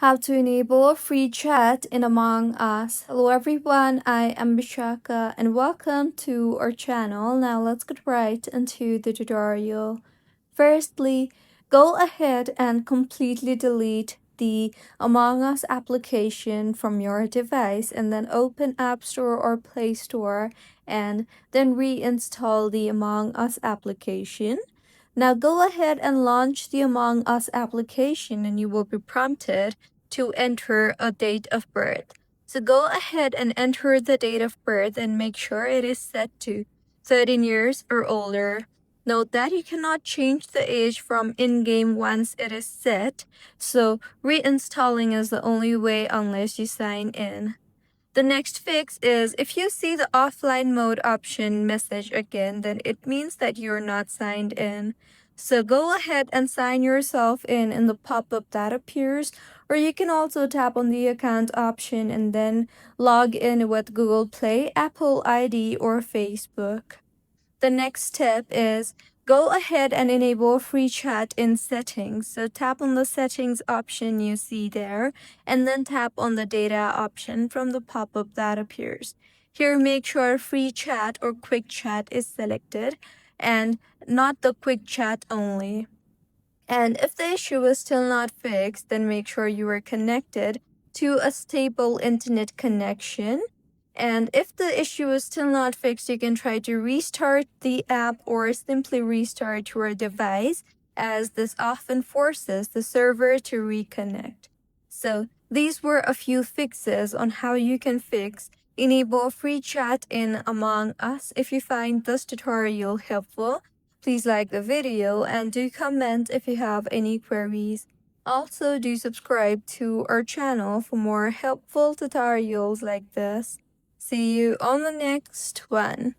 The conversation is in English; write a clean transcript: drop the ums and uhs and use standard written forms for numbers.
How to enable free chat in Among Us. Hello everyone, I am Bishaka and welcome to our channel. Now let's get right into the tutorial. Firstly, go ahead and completely delete the Among Us application from your device and then open App Store or Play Store and then reinstall the Among Us application. Now go ahead and launch the Among Us application and you will be prompted to enter a date of birth. So go ahead and enter the date of birth and make sure it is set to 13 years or older. Note that you cannot change the age from in-game once it is set, so reinstalling is the only way unless you sign in. The next fix is if you see the offline mode option message again, then it means that you're not signed in. So go ahead and sign yourself in the pop-up that appears, or you can also tap on the account option and then log in with Google Play, Apple ID, or Facebook. The next step is go ahead and enable free chat in settings. So tap on the settings option you see there and then tap on the data option from the pop-up that appears. Here make sure free chat or quick chat is selected and not the quick chat only. And if the issue is still not fixed, then make sure you are connected to a stable internet connection. And if the issue is still not fixed, you can try to restart the app or simply restart your device, as this often forces the server to reconnect. So these were a few fixes on how you can enable free chat in Among Us. If you find this tutorial helpful, please like the video and do comment if you have any queries. Also, do subscribe to our channel for more helpful tutorials like this. See you on the next one.